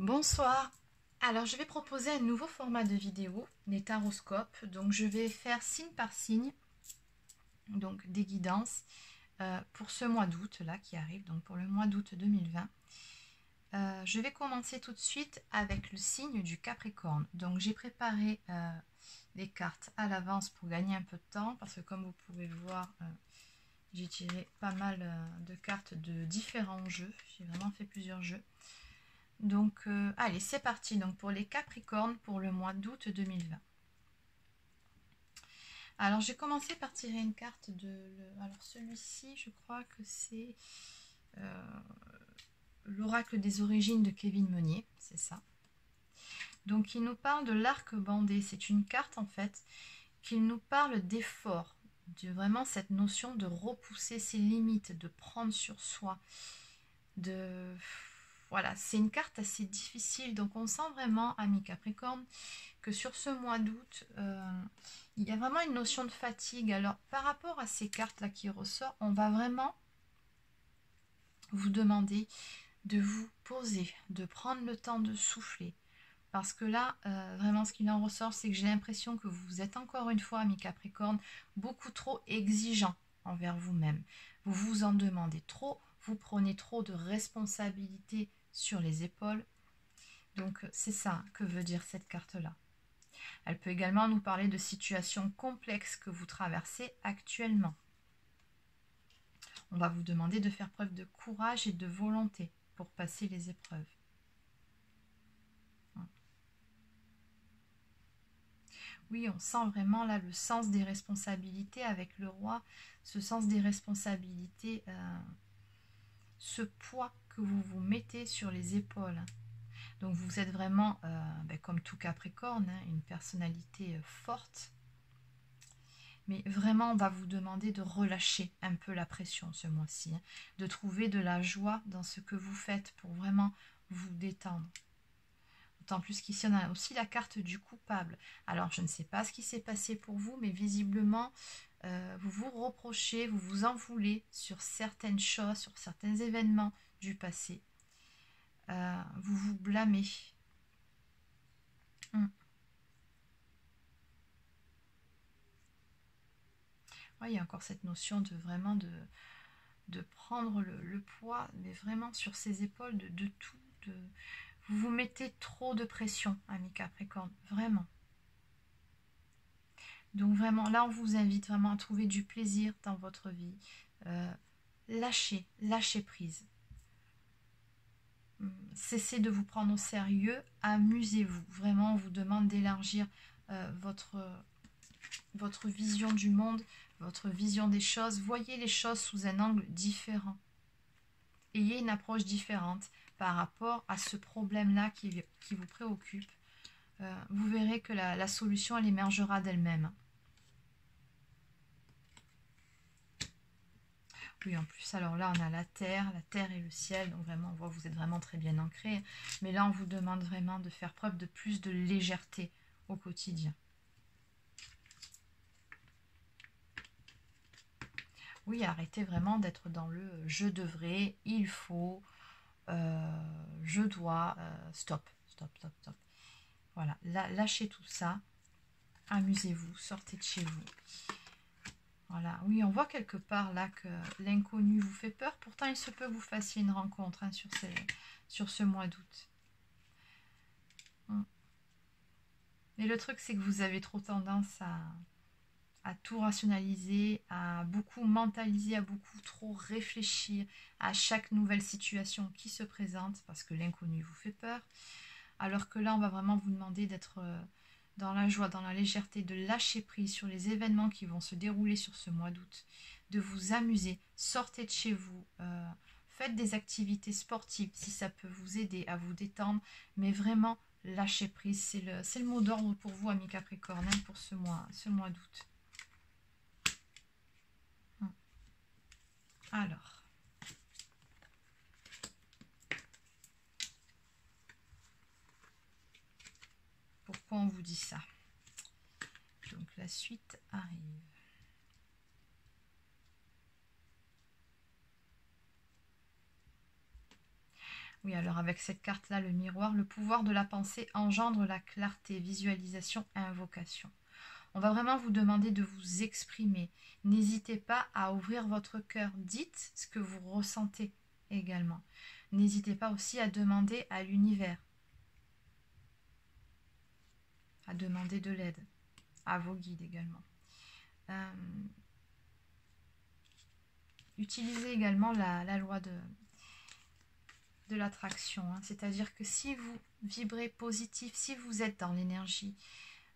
Bonsoir. Alors, je vais proposer un nouveau format de vidéo, les taroscopes. Donc, je vais faire signe par signe, donc des guidances pour ce mois d'août là qui arrive, donc pour le mois d'août 2020. Je vais commencer tout de suite avec le signe du Capricorne. Donc, j'ai préparé les cartes à l'avance pour gagner un peu de temps parce que comme vous pouvez le voir, j'ai tiré pas mal de cartes de différents jeux. J'ai vraiment fait plusieurs jeux. Donc, allez, c'est parti. Donc, pour les Capricornes, pour le mois d'août 2020. Alors, j'ai commencé par tirer une carte alors, celui-ci, je crois que c'est l'oracle des origines de Kevin Meunier. C'est ça. Donc, il nous parle de l'arc bandé. C'est une carte, en fait, qui nous parle d'effort. De vraiment cette notion de repousser ses limites, de prendre sur soi, de... Voilà, c'est une carte assez difficile. Donc, on sent vraiment, ami Capricorne, que sur ce mois d'août, il y a vraiment une notion de fatigue. Alors, par rapport à ces cartes-là qui ressortent, on va vraiment vous demander de vous poser, de prendre le temps de souffler. Parce que là, vraiment, ce qu'il en ressort, c'est que j'ai l'impression que vous êtes encore une fois, ami Capricorne, beaucoup trop exigeant envers vous-même. Vous vous en demandez trop, vous prenez trop de responsabilités sur les épaules. Donc, c'est ça que veut dire cette carte-là. Elle peut également nous parler de situations complexes que vous traversez actuellement. On va vous demander de faire preuve de courage et de volonté pour passer les épreuves. Oui, on sent vraiment là le sens des responsabilités avec le roi, ce sens des responsabilités, ce poids que vous vous mettez sur les épaules. Donc vous êtes vraiment, comme tout Capricorne, une personnalité forte. Mais vraiment, on va vous demander de relâcher un peu la pression ce mois-ci, de trouver de la joie dans ce que vous faites pour vraiment vous détendre. D'autant plus qu'ici, on a aussi la carte du coupable. Alors, je ne sais pas ce qui s'est passé pour vous, mais visiblement, vous vous reprochez, vous vous en voulez sur certaines choses, sur certains événements du passé. Vous vous blâmez. Ouais, il y a encore cette notion de vraiment de prendre le poids, mais vraiment sur ses épaules de tout. Vous vous mettez trop de pression, ami Capricorne, vraiment. Donc vraiment, là, on vous invite vraiment à trouver du plaisir dans votre vie. Lâchez prise. Cessez de vous prendre au sérieux, amusez-vous. Vraiment, on vous demande d'élargir votre vision du monde, votre vision des choses. Voyez les choses sous un angle différent. Ayez une approche différente par rapport à ce problème-là qui vous préoccupe. Vous verrez que la solution, elle émergera d'elle-même. Oui, en plus, alors là, on a la terre et le ciel. Donc vraiment, on voit que vous êtes vraiment très bien ancré. Mais là, on vous demande vraiment de faire preuve de plus de légèreté au quotidien. Oui, arrêtez vraiment d'être dans le je devrais, il faut, je dois, stop. Voilà, lâchez tout ça, amusez-vous, sortez de chez vous. Voilà, oui, on voit quelque part là que l'inconnu vous fait peur. Pourtant, il se peut que vous fassiez une rencontre sur ce mois d'août. Mais le truc, c'est que vous avez trop tendance à tout rationaliser, à beaucoup mentaliser, à beaucoup trop réfléchir à chaque nouvelle situation qui se présente parce que l'inconnu vous fait peur. Alors que là, on va vraiment vous demander d'être dans la joie, dans la légèreté, de lâcher prise sur les événements qui vont se dérouler sur ce mois d'août, de vous amuser, sortez de chez vous, faites des activités sportives si ça peut vous aider à vous détendre, mais vraiment lâcher prise, c'est le mot d'ordre pour vous, amis Capricorne, pour ce mois d'août. Alors, pourquoi on vous dit ça? Donc la suite arrive. Oui, alors avec cette carte-là, le miroir, le pouvoir de la pensée engendre la clarté, visualisation et invocation. On va vraiment vous demander de vous exprimer. N'hésitez pas à ouvrir votre cœur. Dites ce que vous ressentez également. N'hésitez pas aussi à demander à l'univers, à demander de l'aide, à vos guides également. Utilisez également la loi de l'attraction, hein. C'est-à-dire que si vous vibrez positif, si vous êtes dans l'énergie,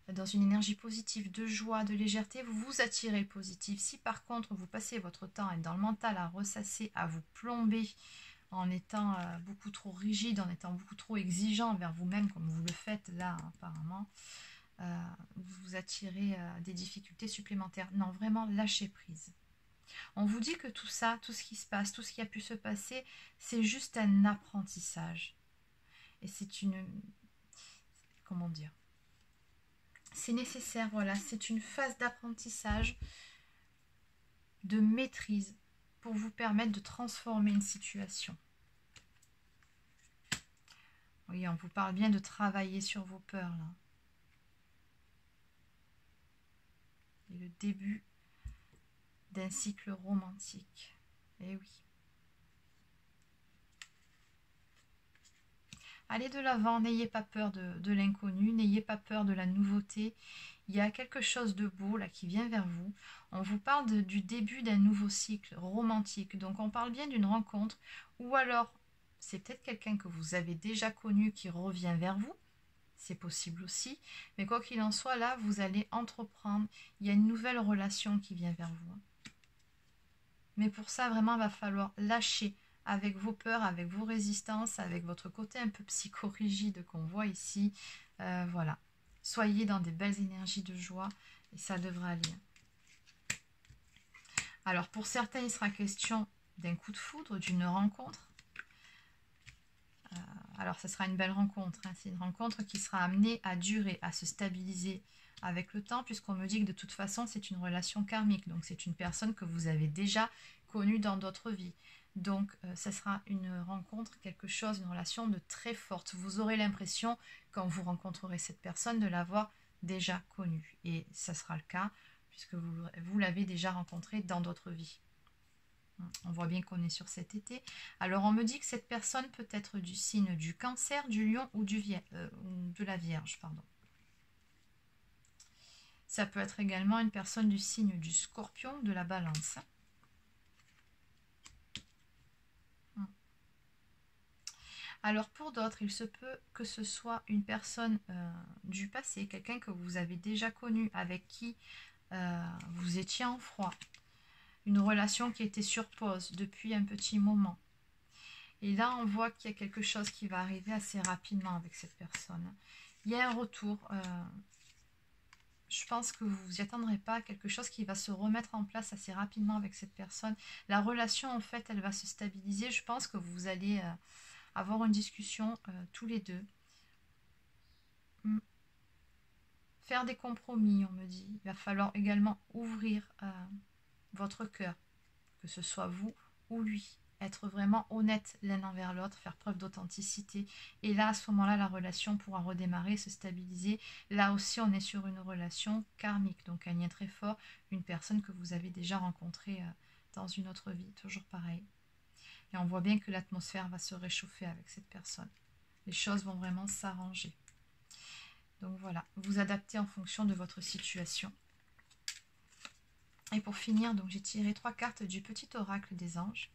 dans une énergie positive, de joie, de légèreté, vous vous attirez le positif. Si par contre vous passez votre temps à être dans le mental, à ressasser, à vous plomber, en étant beaucoup trop rigide, en étant beaucoup trop exigeant envers vous-même, comme vous le faites là apparemment, vous attirez des difficultés supplémentaires. Non, vraiment, lâchez prise. On vous dit que tout ça, tout ce qui se passe, tout ce qui a pu se passer, c'est juste un apprentissage. Et c'est une... Comment dire? C'est nécessaire, voilà. C'est une phase d'apprentissage, de maîtrise, pour vous permettre de transformer une situation. Oui, on vous parle bien de travailler sur vos peurs, là. Et le début d'un cycle romantique. Eh oui. Allez de l'avant, n'ayez pas peur de l'inconnu, n'ayez pas peur de la nouveauté. Il y a quelque chose de beau là qui vient vers vous. On vous parle du début d'un nouveau cycle romantique. Donc on parle bien d'une rencontre, ou alors c'est peut-être quelqu'un que vous avez déjà connu qui revient vers vous. C'est possible aussi. Mais quoi qu'il en soit, là, vous allez entreprendre. Il y a une nouvelle relation qui vient vers vous. Mais pour ça, vraiment, il va falloir lâcher avec vos peurs, avec vos résistances, avec votre côté un peu psychorigide qu'on voit ici. Voilà. Soyez dans des belles énergies de joie et ça devrait aller. Alors, pour certains, il sera question d'un coup de foudre, d'une rencontre. Alors, ce sera une belle rencontre. Hein. C'est une rencontre qui sera amenée à durer, à se stabiliser avec le temps, puisqu'on me dit que de toute façon, c'est une relation karmique. Donc, c'est une personne que vous avez déjà connue dans d'autres vies. Donc, ça sera une rencontre, quelque chose, une relation de très forte. Vous aurez l'impression, quand vous rencontrerez cette personne, de l'avoir déjà connue. Et ça sera le cas, puisque vous l'avez déjà rencontrée dans d'autres vies. On voit bien qu'on est sur cet été. Alors, on me dit que cette personne peut être du signe du Cancer, du Lion ou de la Vierge, pardon. Ça peut être également une personne du signe du Scorpion, de la Balance. Alors, pour d'autres, il se peut que ce soit une personne du passé, quelqu'un que vous avez déjà connu, avec qui vous étiez en froid. Une relation qui était sur pause depuis un petit moment. Et là, on voit qu'il y a quelque chose qui va arriver assez rapidement avec cette personne. Il y a un retour. Je pense que vous ne vous y attendrez pas. Quelque chose qui va se remettre en place assez rapidement avec cette personne. La relation, en fait, elle va se stabiliser. Je pense que vous allez avoir une discussion tous les deux. Faire des compromis, on me dit. Il va falloir également ouvrir votre cœur, que ce soit vous ou lui. Être vraiment honnête l'un envers l'autre, faire preuve d'authenticité. Et là, à ce moment-là, la relation pourra redémarrer, se stabiliser. Là aussi, on est sur une relation karmique, donc un lien très fort, une personne que vous avez déjà rencontrée dans une autre vie, toujours pareil. Et on voit bien que l'atmosphère va se réchauffer avec cette personne. Les choses vont vraiment s'arranger. Donc voilà, vous adaptez en fonction de votre situation. Et pour finir, donc j'ai tiré 3 cartes du petit oracle des anges.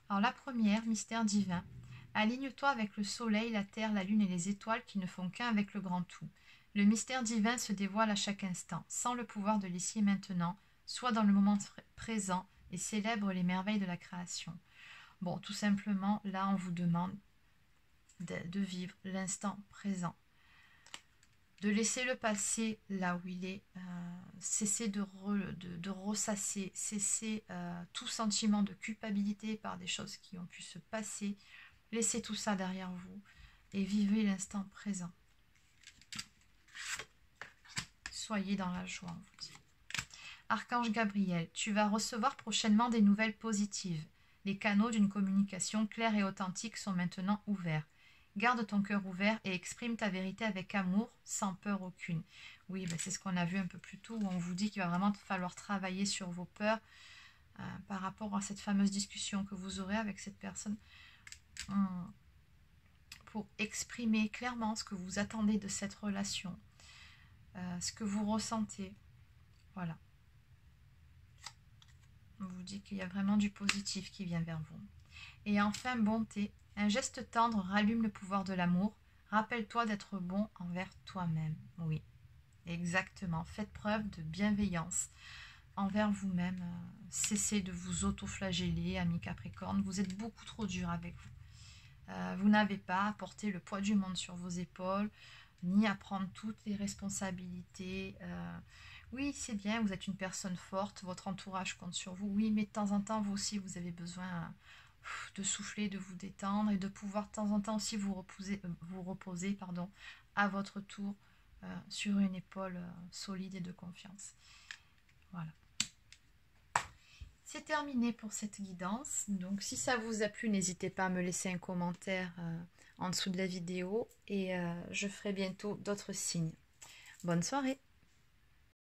Alors la première, mystère divin. Aligne-toi avec le soleil, la terre, la lune et les étoiles qui ne font qu'un avec le grand tout. Le mystère divin se dévoile à chaque instant, sans le pouvoir de l'ici et maintenant, soit dans le moment présent et célèbre les merveilles de la création. Bon, tout simplement, là, on vous demande de vivre l'instant présent. De laisser le passé là où il est, cesser de ressasser, cesser tout sentiment de culpabilité par des choses qui ont pu se passer. Laissez tout ça derrière vous et vivez l'instant présent. Soyez dans la joie, on vous dit. Archange Gabriel, tu vas recevoir prochainement des nouvelles positives. Les canaux d'une communication claire et authentique sont maintenant ouverts. Garde ton cœur ouvert et exprime ta vérité avec amour, sans peur aucune. Oui, ben c'est ce qu'on a vu un peu plus tôt, où on vous dit qu'il va vraiment falloir travailler sur vos peurs par rapport à cette fameuse discussion que vous aurez avec cette personne pour exprimer clairement ce que vous attendez de cette relation, ce que vous ressentez. Voilà. On vous dit qu'il y a vraiment du positif qui vient vers vous. Et enfin, bonté. Un geste tendre rallume le pouvoir de l'amour. Rappelle-toi d'être bon envers toi-même. Oui, exactement. Faites preuve de bienveillance envers vous-même. Cessez de vous auto-flageller, amis Capricorne. Vous êtes beaucoup trop dur avec vous. Vous n'avez pas à porter le poids du monde sur vos épaules, ni à prendre toutes les responsabilités. Oui, c'est bien, vous êtes une personne forte, votre entourage compte sur vous. Oui, mais de temps en temps, vous aussi, vous avez besoin de souffler, de vous détendre et de pouvoir de temps en temps aussi vous reposer à votre tour sur une épaule solide et de confiance. Voilà. C'est terminé pour cette guidance. Donc, si ça vous a plu, n'hésitez pas à me laisser un commentaire en dessous de la vidéo et je ferai bientôt d'autres signes. Bonne soirée!